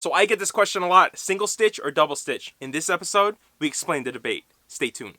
So I get this question a lot, single stitch or double stitch? In this episode, we explain the debate. Stay tuned.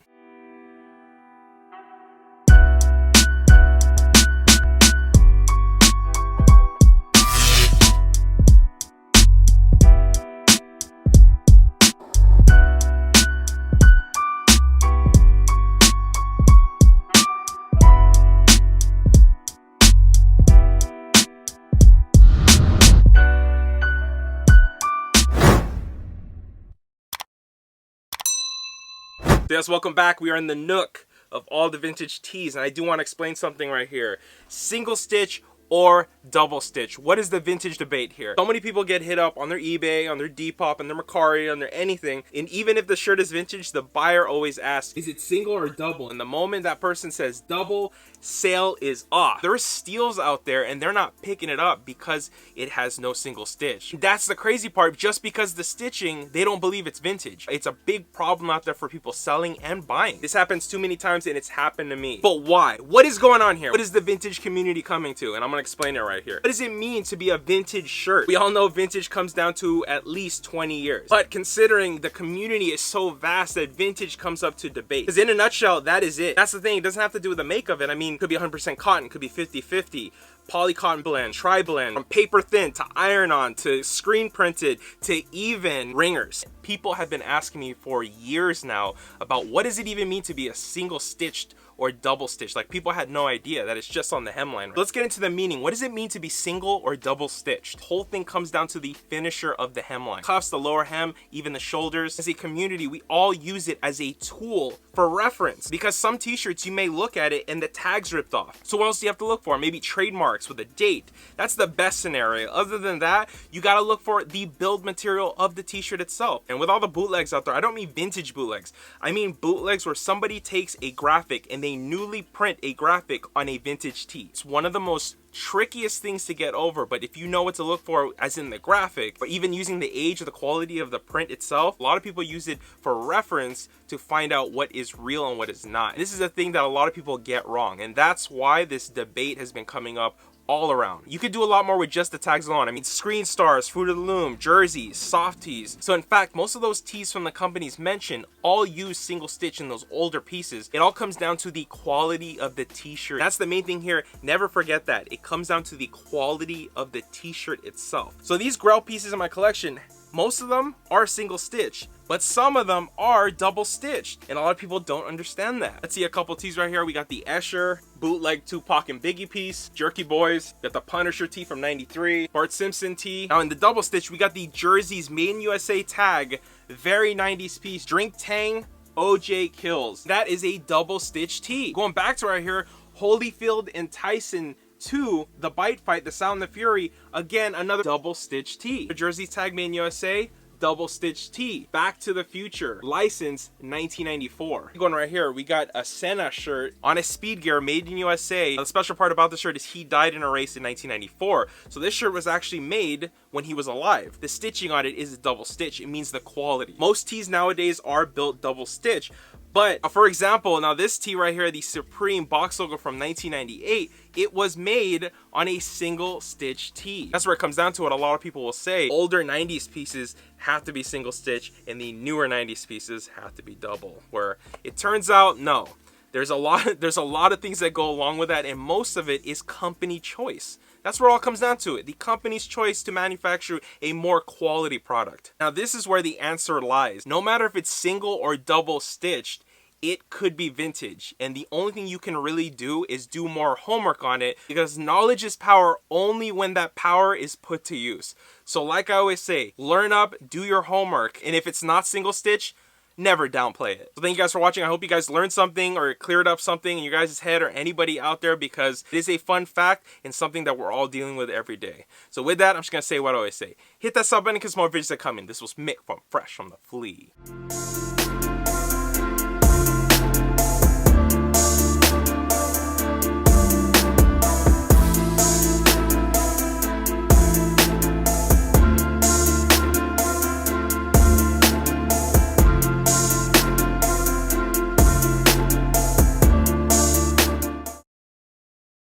Yes, welcome back. We are in the nook of all the vintage tees, and I do want to explain something right here. Single stitch or double stitch. What is the vintage debate here? So many people get hit up on their eBay, on their Depop, on their Mercari, on their anything, and even if the shirt is vintage, the buyer always asks, is it single or double? And the moment that person says double, sale is off. There's steals out there and they're not picking it up because it has no single stitch. That's the crazy part. Just because the stitching, they don't believe it's vintage. It's a big problem out there for people selling and buying. This happens too many times and it's happened to me. But why? What is going on here? What is the vintage community coming to? And I'm gonna explain it right here. What does it mean to be a vintage shirt? We all know vintage comes down to at least 20 years. But considering the community is so vast that vintage comes up to debate. Because in a nutshell, that is it. That's the thing. It doesn't have to do with the make of it. I mean, it could be 100% cotton, could be 50-50. Poly cotton blend, tri-blend, from paper thin to iron-on to screen printed to even ringers. People have been asking me for years now about what does it even mean to be a single stitched or double stitched. Like, people had no idea that it's just on the hemline. Let's get into the meaning. What does it mean to be single or double stitched? The whole thing comes down to the finisher of the hemline. Cuffs, the lower hem, even the shoulders. As a community, we all use it as a tool for reference, because some t-shirts you may look at it and the tag's ripped off. So what else do you have to look for? Maybe trademarks with a date. That's the best scenario. Other than that, you gotta look for the build material of the t-shirt itself. And with all the bootlegs out there, I don't mean vintage bootlegs. I mean bootlegs where somebody takes a graphic and they newly print a graphic on a vintage tee. It's one of the most trickiest things to get over, but if you know what to look for, as in the graphic, or even using the age or the quality of the print itself, a lot of people use it for reference to find out what is real and what is not. This is a thing that a lot of people get wrong, and that's why this debate has been coming up all around. You could do a lot more with just the tags alone. I mean, screen stars, Fruit of the Loom, jerseys, soft tees. So in fact, most of those tees from the companies mentioned all use single stitch in those older pieces. It all comes down to the quality of the t-shirt. That's the main thing here. Never forget that. It comes down to the quality of the t-shirt itself. So these Grell pieces in my collection, most of them are single stitch, but some of them are double stitched, and a lot of people don't understand that. Let's see a couple tees right here. We got the Escher bootleg Tupac and Biggie piece, Jerky Boys, got the Punisher tee from '93, Bart Simpson tee. Now in the double stitch, we got the jerseys Made in USA tag, very 90s piece, Drink Tang, OJ Kills. That is a double stitch tee. Going back to right here, Holyfield and Tyson 2, the Bite Fight, the Sound, the Fury, again another double stitch tee. The jerseys tag Made in USA, double stitch tee. Back to the Future, license 1994. Going right here, we got a Senna shirt on a Speed Gear Made in USA. The special part about this shirt is he died in a race in 1994, so this shirt was actually made when he was alive. The stitching on it is a double stitch. It means the quality. Most tees nowadays are built double stitch, but for example, now this tee right here, the Supreme box logo from 1998, it was made on a single stitch tee. That's where it comes down to it. A lot of people will say older 90s pieces have to be single stitch and the newer 90s pieces have to be double, where it turns out no. There's a lot of things that go along with that, and most of it is company choice. That's where it all comes down to it. The company's choice to manufacture a more quality product. Now this is where the answer lies. No matter if it's single or double stitched, it could be vintage, and the only thing you can really do is do more homework on it, because knowledge is power only when that power is put to use. So like I always say, learn up, do your homework, and if it's not single stitch, never downplay it. So thank you guys for watching. I hope you guys learned something or cleared up something in your guys' head or anybody out there, because it is a fun fact and something that we're all dealing with every day. So with that, I'm just gonna say what I always say. Hit that sub button because more videos are coming. This was Mick from Fresh from the Flea.